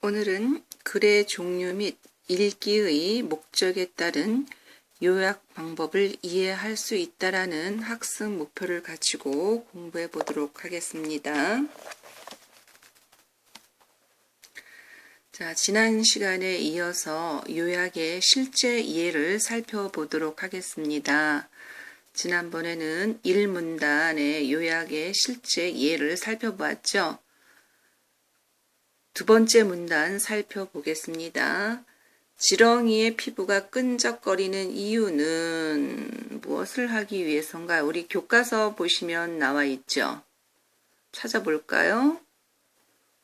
오늘은 글의 종류 및 읽기의 목적에 따른 요약 방법을 이해할 수 있다라는 학습 목표를 가지고 공부해 보도록 하겠습니다. 자, 지난 시간에 이어서 요약의 실제 이해를 살펴보도록 하겠습니다. 지난번에는 1문단의 요약의 실제 이해를 살펴보았죠. 두 번째 문단 살펴보겠습니다. 지렁이의 피부가 끈적거리는 이유는 무엇을 하기 위해서인가요? 우리 교과서 보시면 나와 있죠. 찾아볼까요?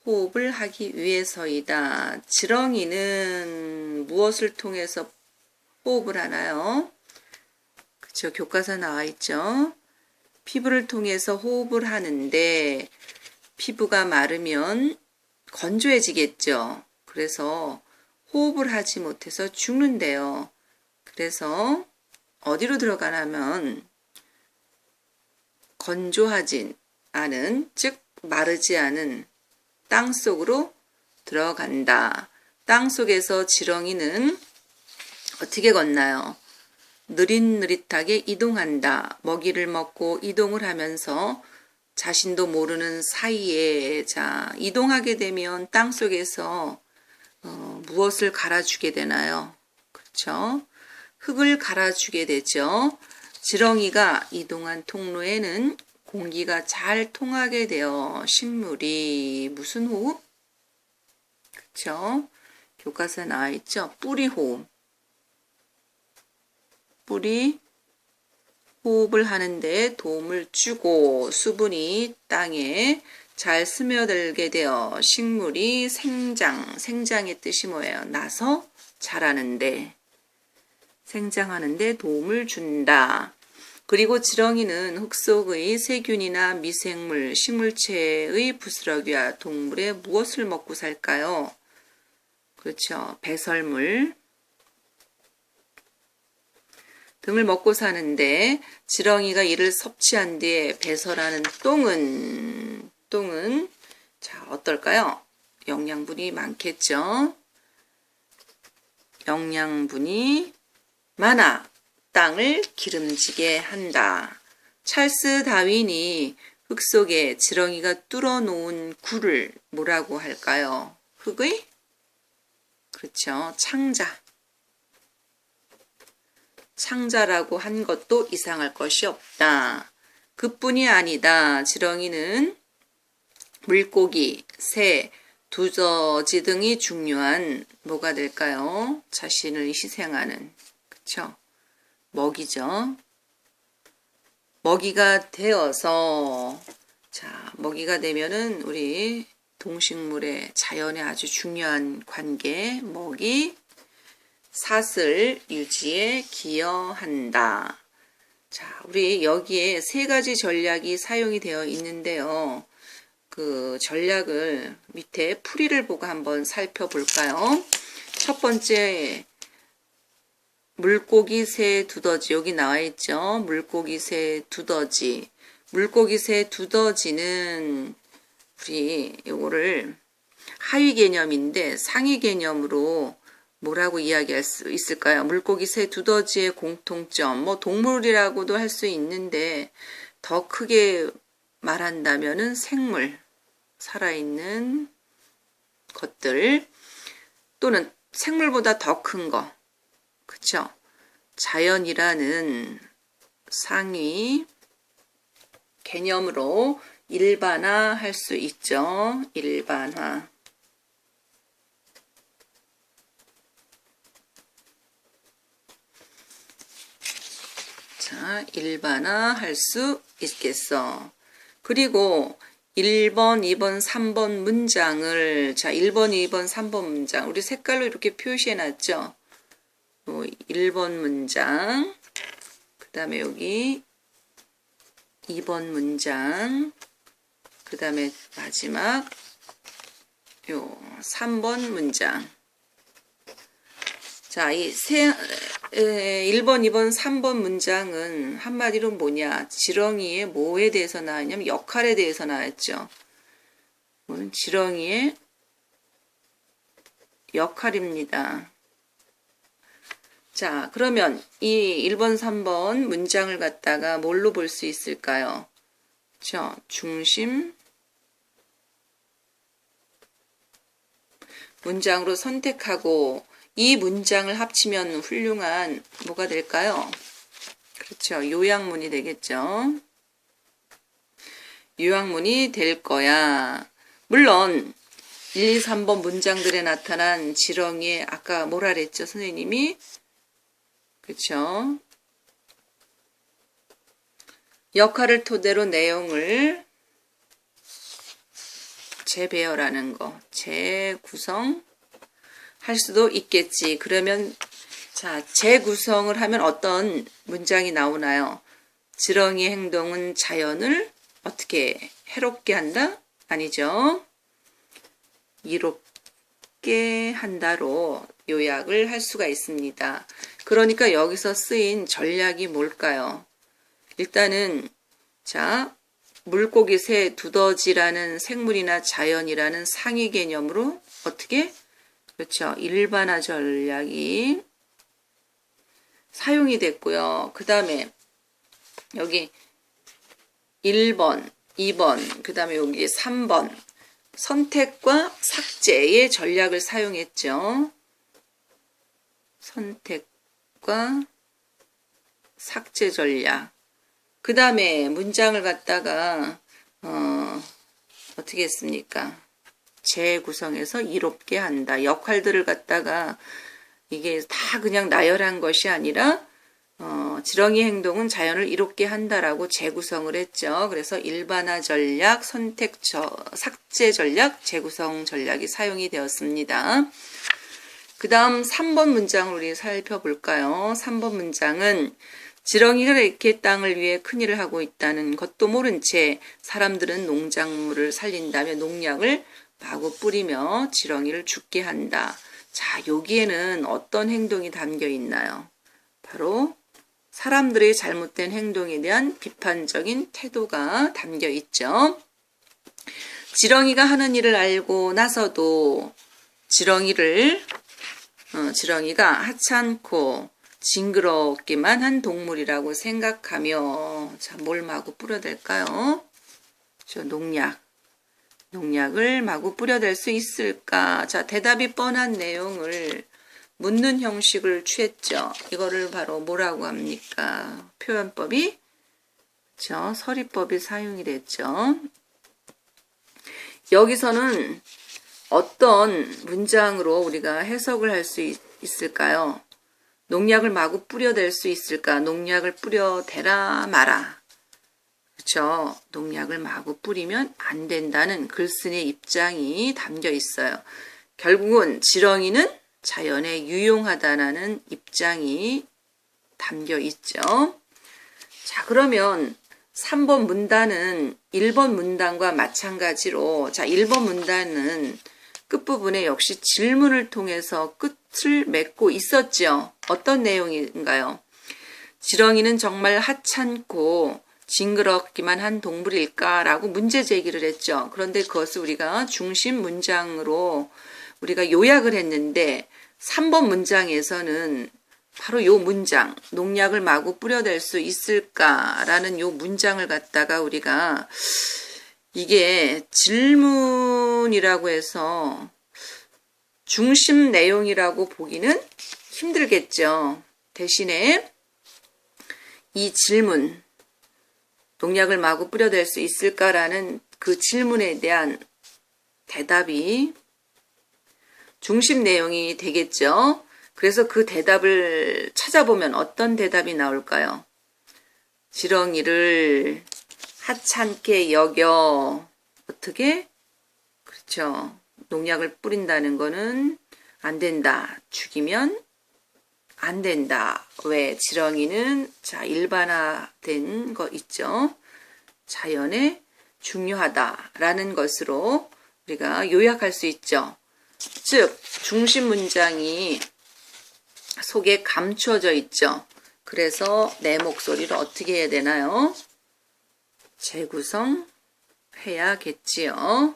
호흡을 하기 위해서이다. 지렁이는 무엇을 통해서 호흡을 하나요? 그렇죠. 교과서 나와 있죠. 피부를 통해서 호흡을 하는데 피부가 마르면 건조해지겠죠. 그래서 호흡을 하지 못해서 죽는데요. 그래서 어디로 들어가냐면 건조하진 않은, 즉 마르지 않은 땅 속으로 들어간다. 땅 속에서 지렁이는 어떻게 걷나요? 느릿느릿하게 이동한다. 먹이를 먹고 이동을 하면서 자신도 모르는 사이에 이동하게 되면 땅 속에서 무엇을 갈아주게 되나요? 그렇죠? 흙을 갈아주게 되죠. 지렁이가 이동한 통로에는 공기가 잘 통하게 되어 식물이 무슨 호흡? 그렇죠? 교과서에 나와 있죠. 뿌리 호흡. 뿌리 호흡을 하는데 도움을 주고 수분이 땅에 잘 스며들게 되어 식물이 생장의 뜻이 뭐예요? 나서 자라는데, 생장하는데 도움을 준다. 그리고 지렁이는 흙 속의 세균이나 미생물, 식물체의 부스러기와 동물의 무엇을 먹고 살까요? 그렇죠. 배설물 등을 먹고 사는데 지렁이가 이를 섭취한 뒤에 배설하는 똥은 어떨까요? 영양분이 많겠죠. 영양분이 많아 땅을 기름지게 한다. 찰스 다윈이 흙 속에 지렁이가 뚫어놓은 굴을 뭐라고 할까요? 흙의? 그렇죠. 창자라고 한 것도 이상할 것이 없다. 그뿐이 아니다. 지렁이는 물고기, 새, 두더지 등이 중요한 뭐가 될까요? 자신을 희생하는, 그쵸? 먹이죠. 먹이가 되어서, 먹이가 되면은 우리 동식물의 자연의 아주 중요한 관계, 먹이, 사슬 유지에 기여한다. 우리 여기에 세 가지 전략이 사용이 되어 있는데요. 그 전략을 밑에 풀이를 보고 한번 살펴볼까요? 첫 번째, 물고기, 새, 두더지. 여기 나와 있죠. 물고기, 새, 두더지. 물고기, 새, 두더지는 우리 요거를 하위 개념인데 상위 개념으로 뭐라고 이야기할 수 있을까요? 물고기, 새, 두더지의 공통점, 동물이라고도 할 수 있는데 더 크게 말한다면은 생물, 살아있는 것들 또는 생물보다 더 큰 거, 그쵸? 자연이라는 상위 개념으로 일반화할 수 있죠. 일반화. 일반화할 수 있겠어. 그리고 1번, 2번, 3번 문장을 1번, 2번, 3번 문장 우리 색깔로 이렇게 표시해 놨죠. 1번 문장, 그 다음에 여기 2번 문장, 그 다음에 마지막 3번 문장. 이 1번, 2번, 3번 문장은 한마디로 뭐냐? 지렁이의 뭐에 대해서 나왔냐면 역할에 대해서 나왔죠. 지렁이의 역할입니다. 자, 그러면 이 1번, 3번 문장을 갖다가 뭘로 볼 수 있을까요? 그렇죠? 중심 문장으로 선택하고 이 문장을 합치면 훌륭한 뭐가 될까요? 그렇죠. 요약문이 되겠죠. 요약문이 될 거야. 물론 1, 2, 3번 문장들에 나타난 지렁이에 아까 뭐라 그랬죠? 선생님이 그렇죠. 역할을 토대로 내용을 재배열하는 거, 재구성 할 수도 있겠지. 그러면 자, 재구성을 하면 어떤 문장이 나오나요? 지렁이의 행동은 자연을 어떻게 해롭게 한다? 아니죠. 이롭게 한다로 요약을 할 수가 있습니다. 그러니까 여기서 쓰인 전략이 뭘까요? 일단은 자, 물고기, 새, 두더지라는 생물이나 자연이라는 상위 개념으로 어떻게? 그렇죠. 일반화 전략이 사용이 됐고요. 그 다음에 여기 1번, 2번, 그 다음에 여기 3번 선택과 삭제의 전략을 사용했죠. 선택과 삭제 전략. 그 다음에 문장을 갖다가 어떻게 했습니까? 재구성해서 이롭게 한다. 역할들을 갖다가 이게 다 그냥 나열한 것이 아니라 지렁이 행동은 자연을 이롭게 한다라고 재구성을 했죠. 그래서 일반화 전략, 삭제 전략, 재구성 전략이 사용이 되었습니다. 그 다음 3번 문장을 우리 살펴볼까요? 3번 문장은 지렁이가 이렇게 땅을 위해 큰일을 하고 있다는 것도 모른 채 사람들은 농작물을 살린다며 농약을 마구 뿌리며 지렁이를 죽게 한다. 자, 여기에는 어떤 행동이 담겨 있나요? 바로 사람들의 잘못된 행동에 대한 비판적인 태도가 담겨 있죠. 지렁이가 하는 일을 알고 나서도 지렁이가 하찮고 징그럽기만 한 동물이라고 생각하며 자, 뭘 마구 뿌려댈까요? 저 농약을 마구 뿌려댈 수 있을까? 자, 대답이 뻔한 내용을 묻는 형식을 취했죠. 이거를 바로 뭐라고 합니까? 표현법이 그렇죠? 서리법이 사용이 됐죠. 여기서는 어떤 문장으로 우리가 해석을 할 수 있을까요? 농약을 마구 뿌려댈 수 있을까? 농약을 뿌려대라 마라. 그렇죠? 농약을 마구 뿌리면 안 된다는 글쓴이의 입장이 담겨 있어요. 결국은 지렁이는 자연에 유용하다는 입장이 담겨 있죠. 자, 그러면 3번 문단은 1번 문단과 마찬가지로 자, 1번 문단은 끝부분에 역시 질문을 통해서 끝을 맺고 있었죠. 어떤 내용인가요? 지렁이는 정말 하찮고 징그럽기만 한 동물일까라고 문제 제기를 했죠. 그런데 그것을 우리가 중심 문장으로 우리가 요약을 했는데 3번 문장에서는 바로 요 문장, 농약을 마구 뿌려댈 수 있을까라는 요 문장을 갖다가 우리가 이게 질문이라고 해서 중심 내용이라고 보기는 힘들겠죠. 대신에 이 질문, 농약을 마구 뿌려댈 수 있을까라는 그 질문에 대한 대답이 중심 내용이 되겠죠. 그래서 그 대답을 찾아보면 어떤 대답이 나올까요? 지렁이를 하찮게 여겨 어떻게? 그렇죠. 농약을 뿌린다는 거는 안 된다. 죽이면 안 된다. 왜? 지렁이는 자 일반화된 거 있죠. 자연에 중요하다라는 것으로 우리가 요약할 수 있죠. 즉 중심 문장이 속에 감춰져 있죠. 그래서 내 목소리를 어떻게 해야 되나요? 재구성해야겠지요.